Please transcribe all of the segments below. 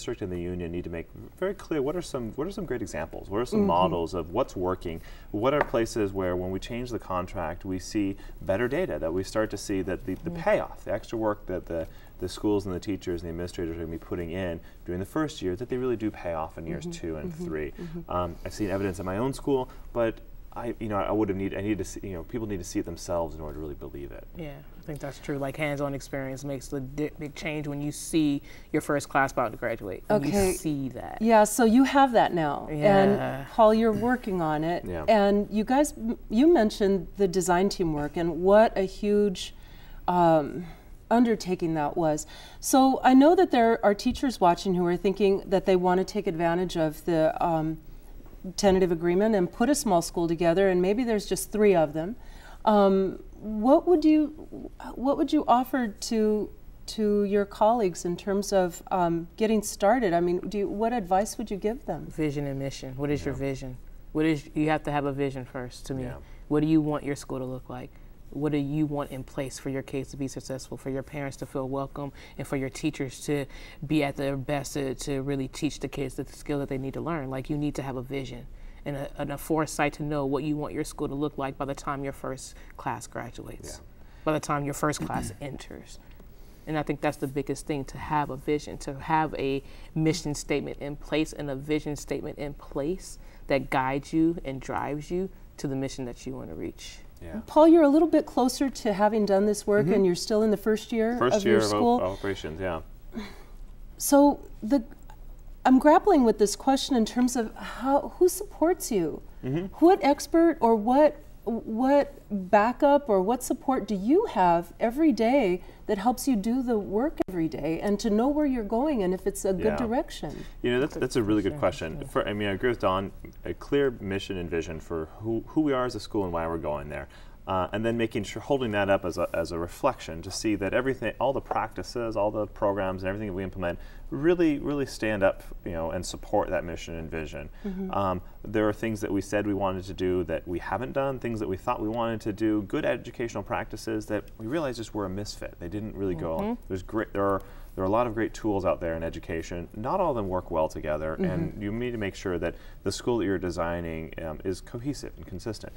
district and the union need to make very clear what are some great examples, what are some models of what's working, what are places where when we change the contract we see better data, that we start to see that the payoff, the extra work that the schools and the teachers and the administrators are going to be putting in during the first year, that they really do pay off in years 2 and 3. I've seen evidence at my own school, but I need to see, people need to see it themselves in order to really believe it. Yeah, I think that's true. Like hands-on experience makes the big change when you see your first class about to graduate. Okay. You see that. Yeah, so you have that now. Yeah. And Paul, you're working on it. Yeah. And you guys, you mentioned the design team work and what a huge undertaking that was. So I know that there are teachers watching who are thinking that they want to take advantage of the tentative agreement and put a small school together, and maybe there's just 3 of them. What would you offer to your colleagues in terms of getting started? I mean, what advice would you give them? Vision and mission. What is your vision? You have to have a vision first, to me. Yeah. What do you want your school to look like? What do you want in place for your kids to be successful, for your parents to feel welcome, and for your teachers to be at their best to really teach the kids the skill that they need to learn? Like, you need to have a vision and a foresight to know what you want your school to look like by the time your first class graduates, by the time your first class enters. And I think that's the biggest thing, to have a vision, to have a mission statement in place and a vision statement in place that guides you and drives you to the mission that you want to reach. Yeah. Paul, you're a little bit closer to having done this work, and you're still in the first year of your school. Of operations, yeah. So I'm grappling with this question in terms of who supports you? What expert or what backup or what support do you have every day that helps you do the work every day and to know where you're going and if it's a good direction? That's a really good question. I agree with Dawn, a clear mission and vision for who we are as a school and why we're going there. And then making sure, holding that up as a reflection to see that everything, all the practices, all the programs and everything that we implement really stand up, and support that mission and vision. There are things that we said we wanted to do that we haven't done, things that we thought we wanted to do, good educational practices that we realized just were a misfit. They didn't really go. There are a lot of great tools out there in education. Not all of them work well together, and you need to make sure that the school that you're designing is cohesive and consistent.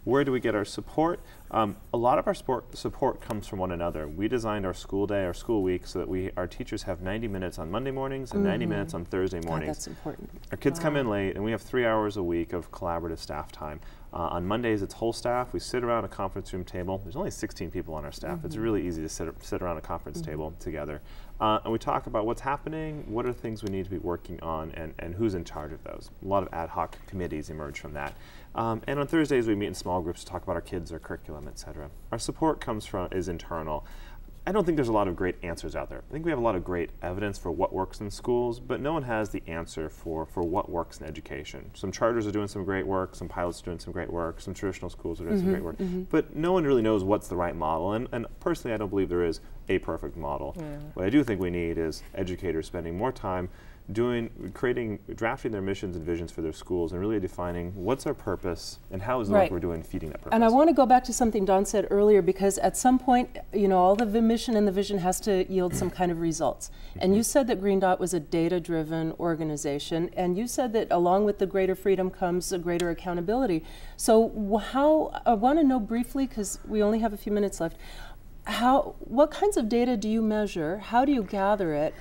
Where do we get our support? A lot of our support comes from one another. We designed our school day, our school week, so that our teachers have 90 minutes on Monday mornings and 90 minutes on Thursday mornings. God, that's important. Our kids come in late, and we have 3 hours a week of collaborative staff time. On Mondays, it's whole staff. We sit around a conference room table. There's only 16 people on our staff. It's really easy to sit around a conference table together. And we talk about what's happening, what are things we need to be working on, and who's in charge of those. A lot of ad hoc committees emerge from that. And on Thursdays, we meet in small groups to talk about our kids, our curriculum, et cetera. Our support is internal. I don't think there's a lot of great answers out there. I think we have a lot of great evidence for what works in schools, but no one has the answer for what works in education. Some charters are doing some great work, some pilots are doing some great work, some traditional schools are doing some great work, but no one really knows what's the right model, and personally I don't believe there is a perfect model. What I do think we need is educators spending more time drafting their missions and visions for their schools and really defining what's our purpose and how is the work we're doing feeding that purpose. And I want to go back to something Dawn said earlier, because at some point, all the mission and the vision has to yield some kind of results. And you said that Green Dot was a data-driven organization, and you said that along with the greater freedom comes a greater accountability. So I want to know briefly, because we only have a few minutes left, what kinds of data do you measure? How do you gather it?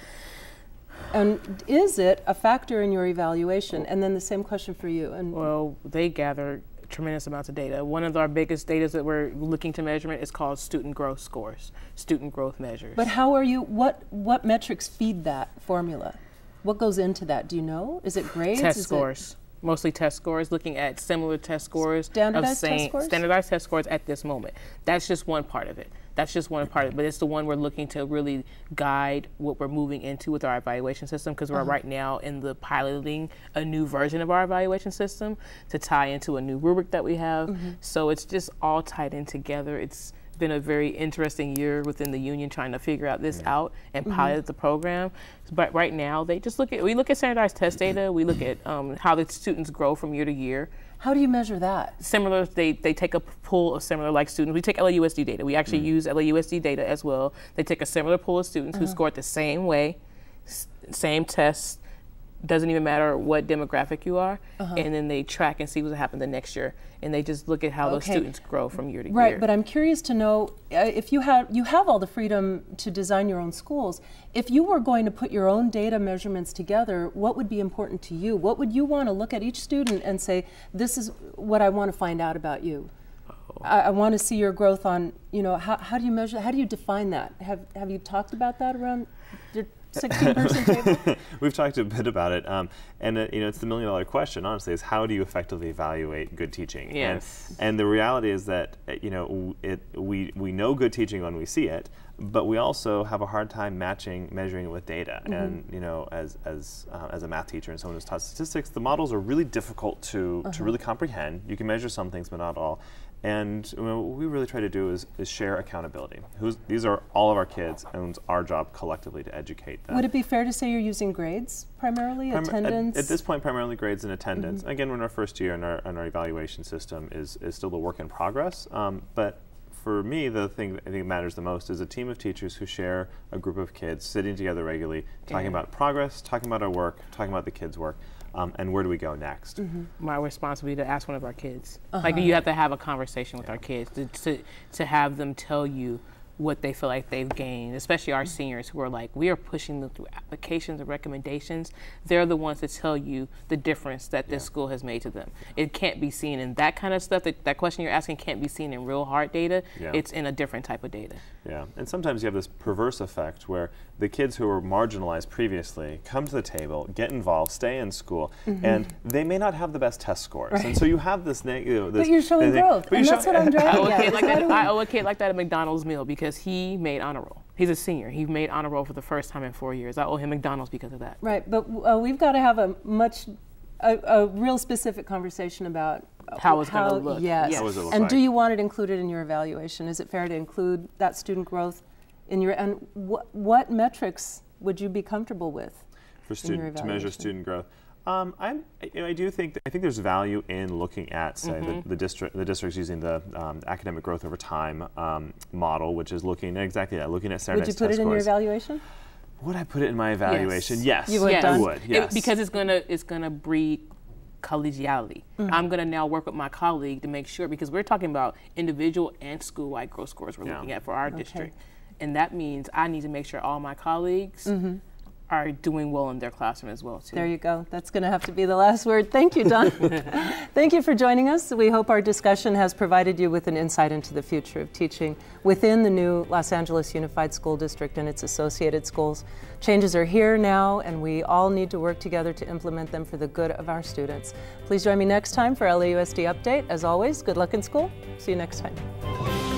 And is it a factor in your evaluation? And then the same question for you. Well, they gather tremendous amounts of data. One of our biggest data that we're looking to measurement is called student growth scores, student growth measures. But what metrics feed that formula? What goes into that? Do you know? Is it grades? Test scores. Mostly test scores, looking at similar test scores. Standardized test scores? Standardized test scores at this moment. That's just one part of it. That's just one part of it, but it's the one we're looking to really guide what we're moving into with our evaluation system, because we're right now in the piloting a new version of our evaluation system to tie into a new rubric that we have. So it's just all tied in together. It's been a very interesting year within the union trying to figure out this out and pilot the program. But right now, we look at standardized test data. We look at how the students grow from year to year. How do you measure that? Similar, they take a pool of similar like students. We take LAUSD data. We actually use LAUSD data as well. They take a similar pool of students who scored the same way, same tests, doesn't even matter what demographic you are, and then they track and see what happened the next year, and they just look at how those students grow from year to year. Right, but I'm curious to know if you have all the freedom to design your own schools. If you were going to put your own data measurements together, what would be important to you? What would you want to look at each student and say, this is what I want to find out about you? I want to see your growth on, you know, how do you measure, how do you define that? Have you talked about that around your 16-person table? We've talked a bit about it, and you know, it's the million-dollar question, honestly, is how do you effectively evaluate good teaching? Yes. And the reality is that you know, we know good teaching when we see it, but we also have a hard time measuring it with data. And you know, as a math teacher and someone who's taught statistics, the models are really difficult to really comprehend. You can measure some things, but not all. And you know, what we really try to do is share accountability. These are all of our kids, and it's our job collectively to educate them. Would it be fair to say you're using grades primarily, attendance? At this point, primarily grades and attendance. Again, we're in our first year, and our evaluation system is still a work in progress. But for me, the thing that I think matters the most is a team of teachers who share a group of kids sitting together regularly, talking about progress, talking about our work, talking about the kids' work. And where do we go next? My responsibility to ask one of our kids. Like, you have to have a conversation with our kids to have them tell you what they feel like they've gained, especially our seniors who are like, we are pushing them through applications and recommendations. They're the ones that tell you the difference that this school has made to them. It can't be seen in that kind of stuff. That question you're asking can't be seen in real hard data. It's in a different type of data. Yeah, and sometimes you have this perverse effect where the kids who were marginalized previously come to the table, get involved, stay in school, and they may not have the best test scores. And so you have this negative. But you're showing growth, and that's what I'm driving at. I owe a kid like that a McDonald's meal because he made honor roll. He's a senior. He made honor roll for the first time in 4 years. I owe him McDonald's because of that. Right, but we've got to have a real specific conversation about how it's going to look. Yes. How does it look And like? Do you want it included in your evaluation? Is it fair to include that student growth in your, and what metrics would you be comfortable with For to measure student growth? I think there's value in looking at, say, the districts using the academic growth over time model, which is looking at exactly that, looking at standardized test scores. Would you put it in your evaluation? Would I put it in my evaluation? Yes. You would? I would. Yes. Because it's gonna breed collegiality. I'm gonna now work with my colleague to make sure, because we're talking about individual and school-wide growth scores we're looking at for our district. And that means I need to make sure all my colleagues are doing well in their classroom as well, too. There you go. That's going to have to be the last word. Thank you, Don. Thank you for joining us. We hope our discussion has provided you with an insight into the future of teaching within the new Los Angeles Unified School District and its associated schools. Changes are here now, and we all need to work together to implement them for the good of our students. Please join me next time for LAUSD Update. As always, good luck in school. See you next time.